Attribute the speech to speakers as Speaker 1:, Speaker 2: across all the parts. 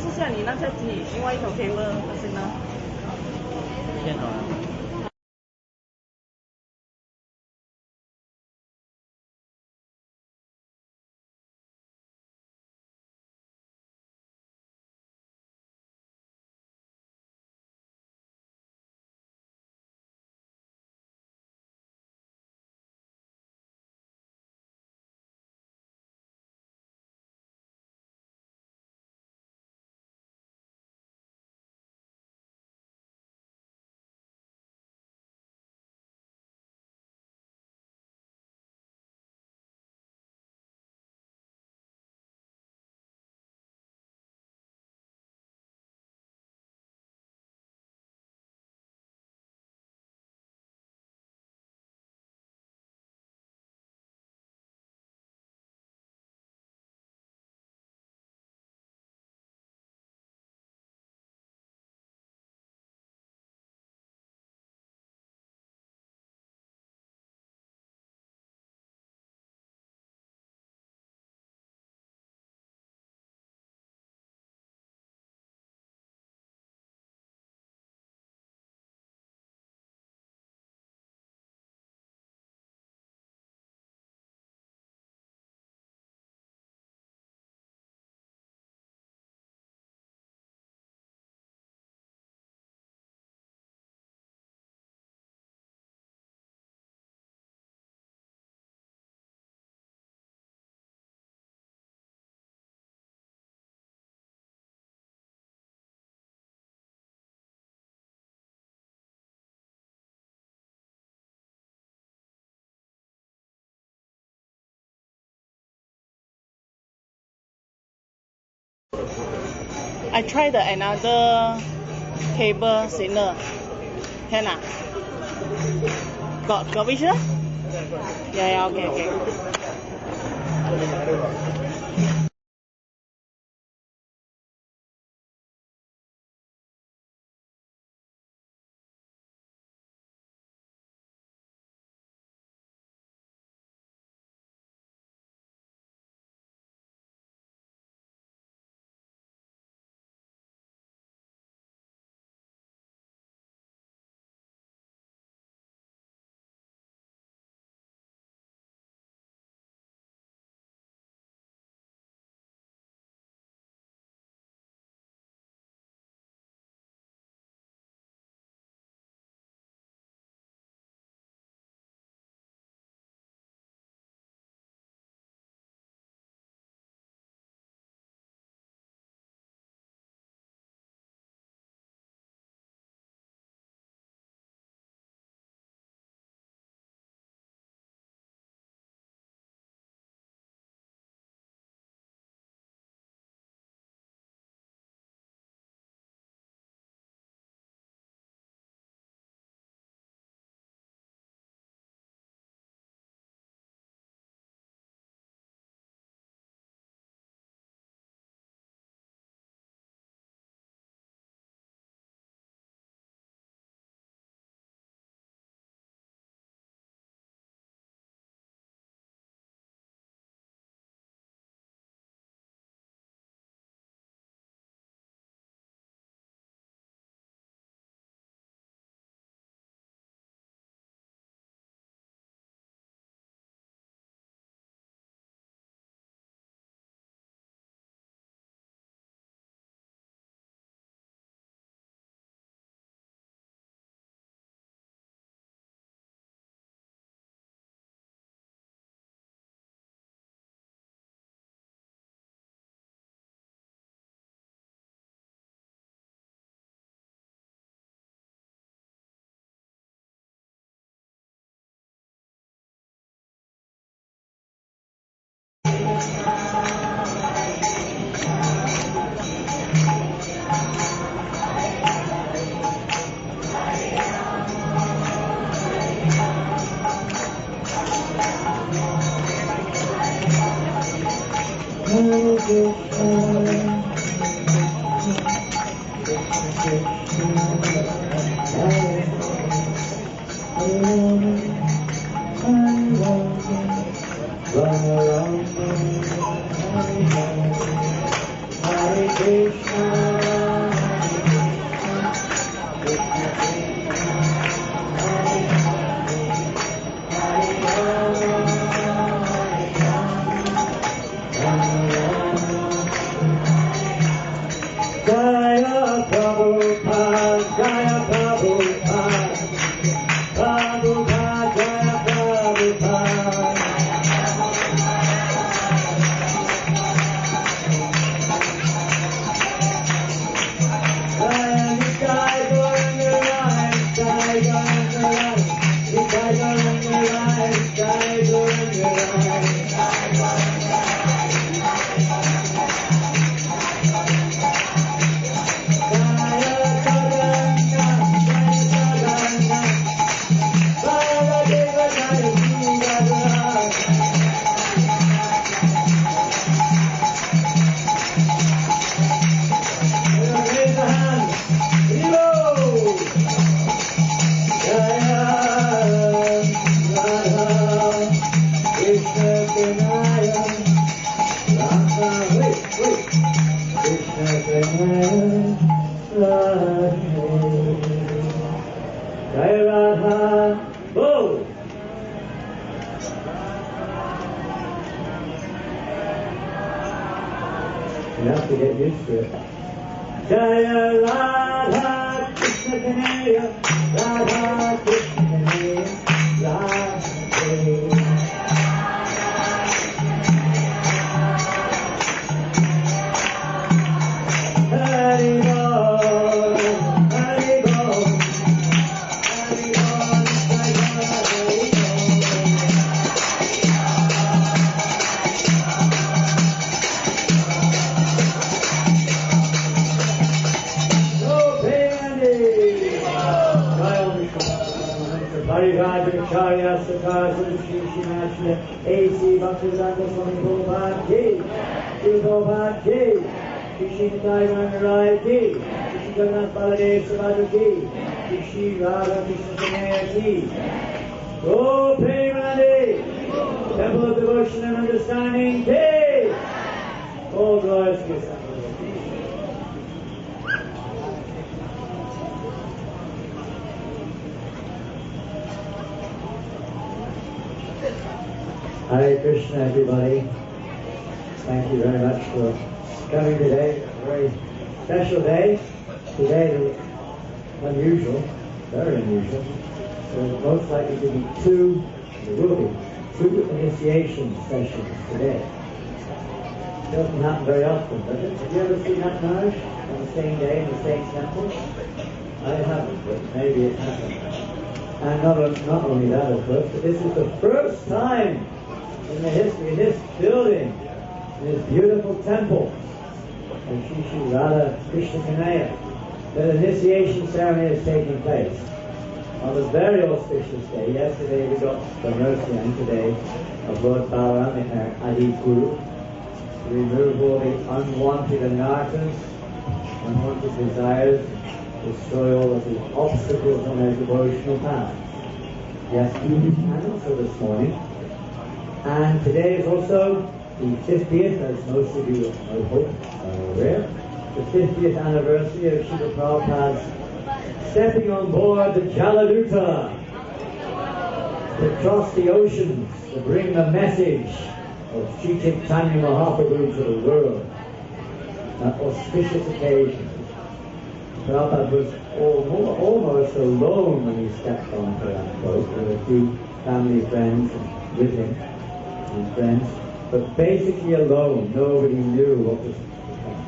Speaker 1: 是像你那个另外一种 flavor 不是呢？
Speaker 2: 偏好。
Speaker 1: I try the another table sinner. Can ah? Got which one? Yeah, okay.
Speaker 3: Hare Krishna Radha, Bo. You have to get used to it. Jaya Radha Krishna Kanaya, Radha Krishna Kanaya, Radha. Hare Bol, Hare Bol, Hare Bol, Hare Charya Sakar Sri Sri Radha A.C. Bhaktivedanta Swami Prabhupada Ki, Sri Prabhupada Ki, Sri Sri Radha Ki, Sri Jagannath Baladev Subhadra Ki, Sri Sri Radha Krishna Kanaya Ki. Go Premanandi, Temple of Devotion and Understanding Ki. All glories to Krishna. Hare Krishna, everybody. Thank you very much for coming today. A very special day. Today, unusual, very unusual. There's most likely to be there will be two initiation sessions today. It doesn't happen very often, does it? Have you ever seen that marriage on the same day in the same temple? I haven't, but maybe it happened. And not only that, of course, but this is the first time in the history of this building, in this beautiful temple of Sri Sri Radha Krishna Kanaya, that an initiation ceremony is taking place. On a very auspicious day. Yesterday we got the mercy, and today of Lord Balaram in our Adi Guru to remove all the unwanted anarthas, unwanted desires, destroy all of the obstacles on our devotional path. Yesterday and also this morning. And today is also the 50th, as most of you, I hope, are aware, the 50th anniversary of Srila Prabhupada's stepping on board the Jaladuta to cross the oceans to bring the message of Sri Chaitanya Mahaprabhu to the world. An auspicious occasion. Prabhupada was almost alone when he stepped onto that boat with a few family friends with him. Friends, but basically alone. Nobody knew what was to come.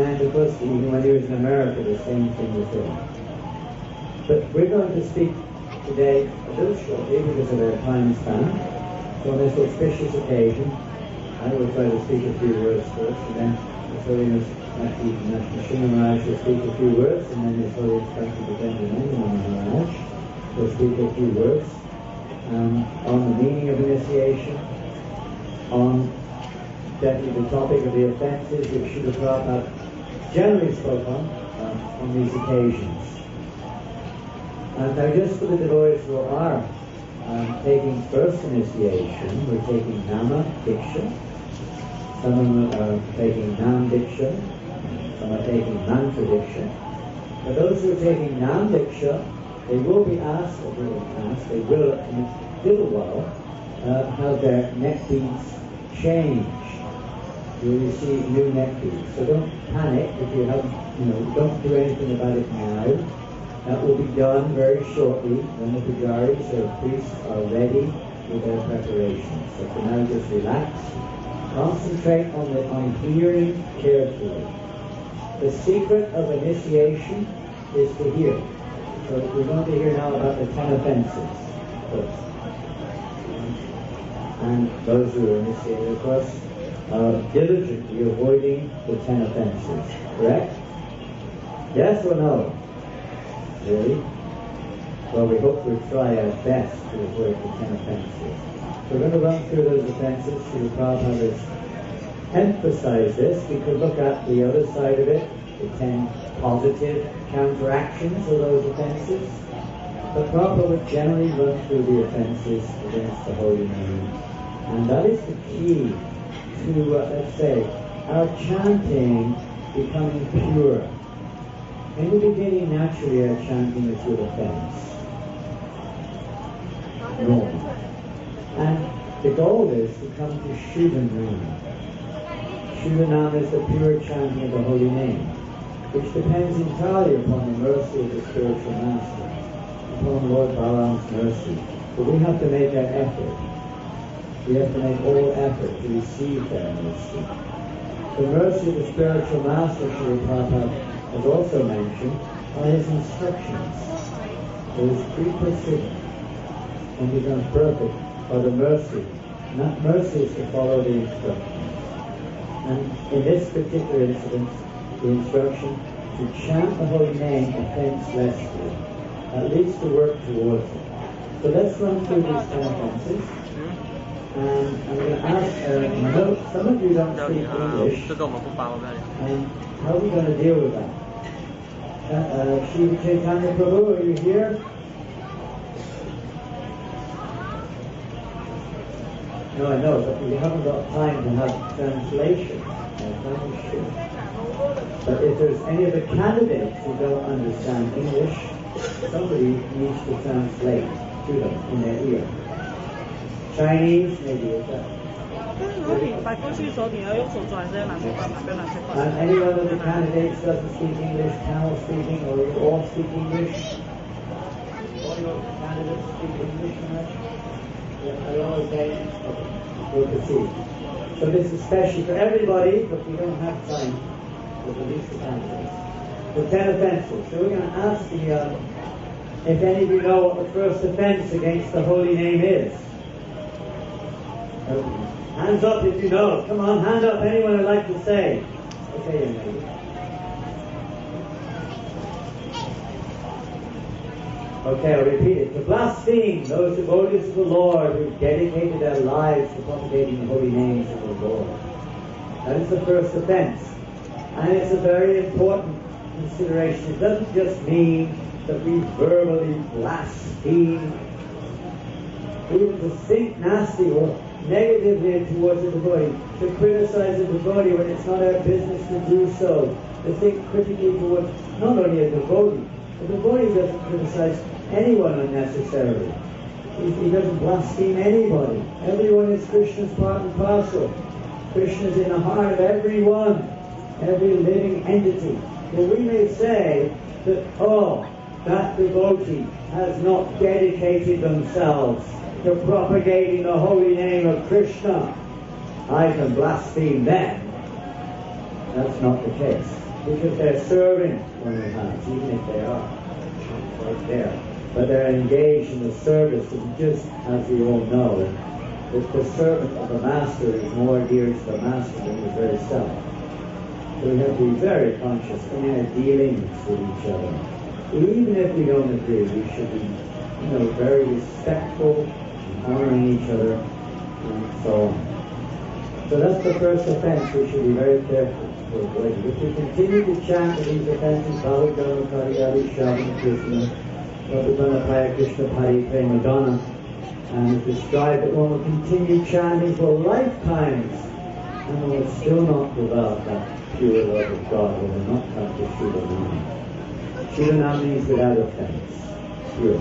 Speaker 3: And of course, even when he was in America, the same thing was going. But we're going to speak today a little shortly because of our time span. So on this auspicious occasion, I will try to speak a few words first, and then His Holiness National Srinivas Maharaj will speak a few words, and then His Holiness Dr. Benjamin Maharaj will speak a few words. On the meaning of initiation, on definitely the topic of the offences which Srila Prabhupada generally spoke on these occasions. And now just for the devotees who are taking first initiation, we're taking Nama Diksha, some of them are taking Nam Diksha, some are taking Mantra Diksha. For those who are taking Nam Diksha, they will be asked, or they will in a little while, have their neck beads changed. You'll receive new neck beads. So don't panic if you haven't, don't do anything about it now. That will be done very shortly when the pujaris or priests are ready with their preparations. So for now, just relax. Concentrate on hearing carefully. The secret of initiation is to hear. So we're going to hear now about the 10 offences first. And those who are initiated, of course, are diligently avoiding the 10 offences. Correct? Yes or no? Really? Well, we hope we'll try our best to avoid the 10 offences. So we're going to run through those offences. Srila Prabhupada has emphasized this. We could look at the other side of it, the 10 positive counteractions of those offences. But Prabhupada would generally run through the offences against the holy name. And that is the key to, let's say, our chanting becoming pure. In the beginning, naturally, our chanting is with offense. norm. And the goal is to come to Shivanam. Shivanam is the pure chanting of the holy name, which depends entirely upon the mercy of the spiritual master, upon Lord Balaram's mercy. But we have to make that effort. We have to make all effort to receive that mercy. The mercy of the spiritual master, Srila Prabhupada has also mentioned, are his instructions. Those 3%, when he becomes perfect, are the mercy. And that mercy is to follow the instructions. And in this particular incident, the instruction to chant the holy name offenselessly, at least to work towards it. So let's run through these 10 offenses. And I'm going to ask, I know some of you don't speak English, and how are we going to deal with that? Sri Chaitanya Prabhu, are you here? No, I know, but we haven't got time to have translation. But if there's any of the candidates who don't understand English, somebody needs to translate to them in their ear. Chinese, maybe is that? And any one of the candidates doesn't speak English, Tamil speaking, or you all speak English? All your candidates speak English, right? Yeah, are you all okay? Okay, we'll proceed. So this is special for everybody, but we don't have time for the least the candidates. So 10 offenses. So we're going to ask if any of you know what the first offense against the holy name is. Hands up if you know. Come on, hand up. Anyone would like to say? Okay, young lady. Okay, I'll repeat it. To blaspheme those devotees of the Lord who dedicated their lives to propagating the holy names of the Lord. That is the first offense. And it's a very important consideration. It doesn't just mean that we verbally blaspheme. Even to think nasty or negatively towards the devotee, to criticize the devotee when it's not our business to do so, to think critically towards not only a devotee. The devotee doesn't criticize anyone unnecessarily. He doesn't blaspheme anybody. Everyone is Krishna's part and parcel. Krishna is in the heart of everyone, every living entity. Well, we may say that, that devotee has not dedicated themselves to propagating the holy name of Krishna. I can blaspheme them. That's not the case. Because they're serving one another, even if they are right there. But they're engaged in the service, and just as we all know, that the servant of the master is more dear to the master than his very self. So we have to be very conscious in our dealings with each other. Even if we don't agree, we should be, very respectful, honoring each other, and so on. So that's the first offense we should be very careful to avoid. If we continue to chant these offenses, Bhavagana Kariyari Shavana Krishna, Bhavagana Krishna Pari Premadana, and it's described that one will continue chanting for lifetimes, and one will still not develop that pure love of God, one will not come to Shivanam. Shivanam means without offense, pure.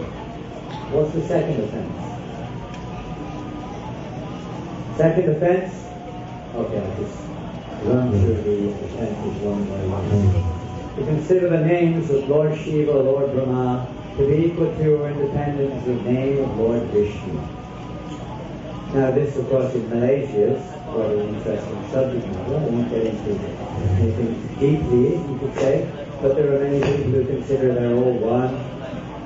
Speaker 3: What's the second offense? Second offense? Okay, I'll just run through the offenses one by one. To consider the names of Lord Shiva, Lord Brahma, to be equal to or independent of the name of Lord Vishnu. Now this, of course, in Malaysia is quite an interesting subject matter. I won't get into anything deeply, you could say, but there are many people who consider they're all one.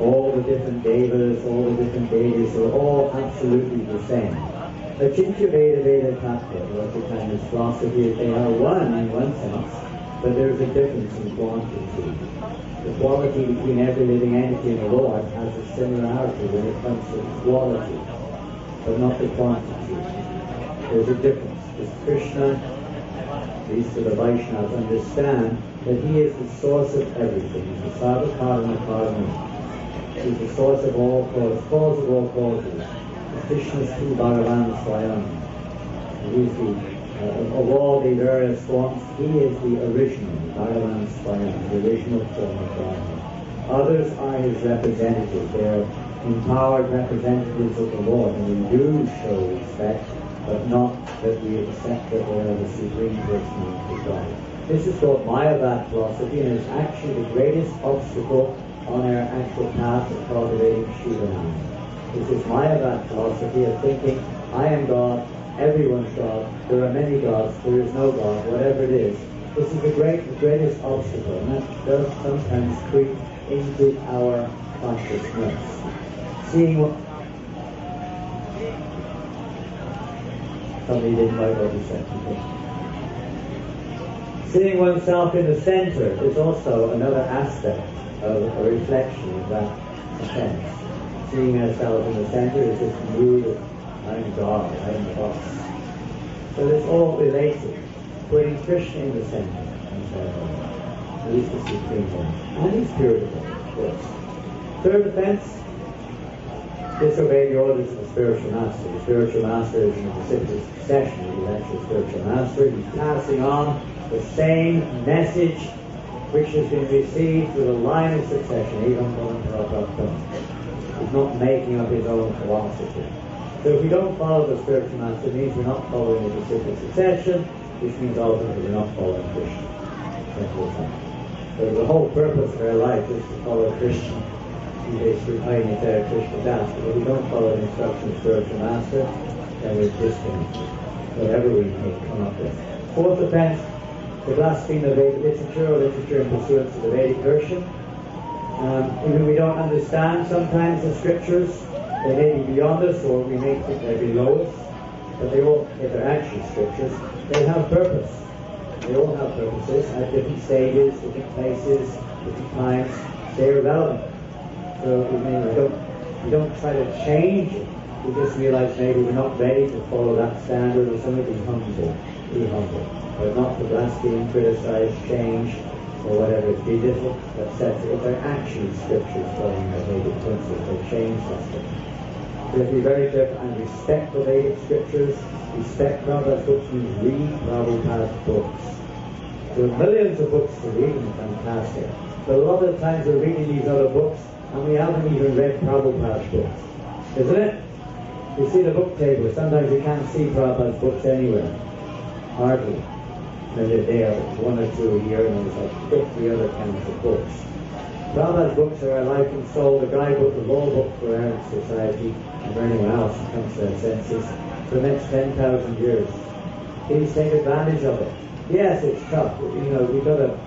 Speaker 3: All the different devas, all the different deities are all absolutely the same. The Chincha Veda Veda Tattva, or the Chinese philosophy, they are one in one sense, but there's a difference in quantity. The quality between every living entity in the Lord has a similarity when it comes to quality, but not the quantity. There's a difference. Because Krishna, at least to the Vaishnavas, understand that he is the source of everything. He's the Sarvakarma Karma. He's the source of all causes, cause of all causes. Krishna's true Bhagavan Swayam. He's of all the various forms, he is the original, Bhagavan Swayam, the original form of God. Others are his representatives. They are empowered representatives of the Lord, and we do show respect, but not that we accept that they are the supreme personality of God. This is called Mayavad philosophy, and it's actually the greatest obstacle on our actual path of cultivating Shivanam. This is Mayavad philosophy of thinking, I am God, everyone's God, there are many gods, there is no God, whatever it is. This is the greatest obstacle, and that does sometimes creep into our consciousness. Seeing what somebody didn't like what he said. Seeing oneself in the center is also another aspect of a reflection of that offense. Seeing ourselves in the center is this mood of I'm God, I'm the boss. So it's all related. Putting Krishna in the center, at least the supreme one, and he's purified, of course. Third offense, disobey the orders of the spiritual master. The spiritual master is in a reciprocal succession. He's actually a spiritual master. He's passing on the same message which has been received through the line of succession. He's not making up his own philosophy. So if we don't follow the spiritual master, it means we're not following the reciprocal succession, which means ultimately we're not following Krishna. So the whole purpose of our life is to follow Krishna. We basically hiding it there, Krishna's asked. But if we don't follow the instruction of the spiritual master, then we're disconnected, whatever we may come up with. Fourth offense, to blaspheme the Vedic literature or literature in pursuance of the Vedic version. Even we don't understand sometimes the scriptures, they may be beyond us or we may think they're below us, but they all, if they're actually scriptures, they have purpose. They all have purposes at different stages, different places, different times. They are relevant. So we don't try to change it. We just realize maybe we're not ready to follow that standard or something. Be humble. But not to blaspheme, criticize, change, or whatever. Belittle, etc. If they're actually scriptures following the Vedic principles, they change that scripture. We have to be very careful and respect the Vedic scriptures. Respect Prabhupada's books means read Prabhupada's books. There are millions of books to read, and fantastic. But a lot of the times we're reading these other books, and we haven't even read Prabhupada's books. Isn't it? You see the book table, sometimes you can't see Prabhupada's books anywhere. Hardly. And they're there, one or two a year, and there's like 50 other kinds of books. Prabhupada's books are our life and soul, the guidebook, the law book for our society, and for anyone else who comes to their senses, for the next 10,000 years. Please take advantage of it. Yes, it's tough. We've got to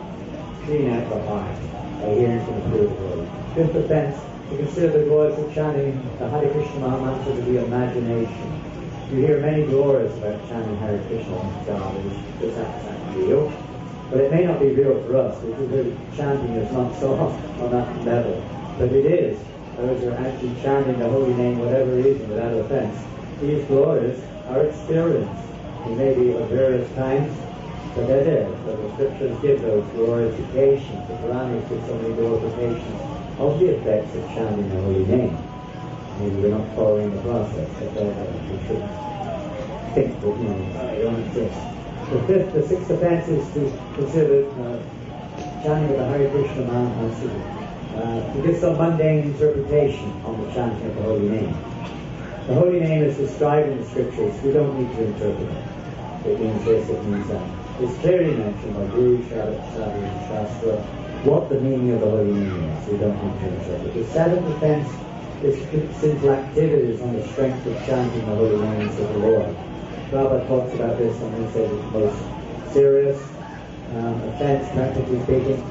Speaker 3: clean out the heart by hearing from the pure world. Fifth offense, to consider the glories of chanting the Hare Krishna Mahamantra to be imagination. You hear many glories about chanting Hare Krishna God. It's actually real. But it may not be real for us, because the chanting is not so on that level. But it is. Those who are actually chanting the holy name, whatever reason, without offense. These glories are experienced. They may be of various kinds, but they're there. So the scriptures give those glorifications. The Puranas give so many glorifications of the effects of chanting the holy name. Maybe we're not following the process, but we should think that, they don't exist. The sixth offense is to consider chanting of the Hare Krishna Mahamantra to give some mundane interpretation on the chanting of the holy name. The holy name is described in the scriptures. We don't need to interpret it. It means this, it means that. It's clearly mentioned by Guru, Sadhu, and Shastra what the meaning of the holy name is. We don't need to interpret it. The seventh offense is sinful activities on the strength of chanting the holy names of the Lord. Prabhupada talks about this and he says it's the most serious offense, practically speaking.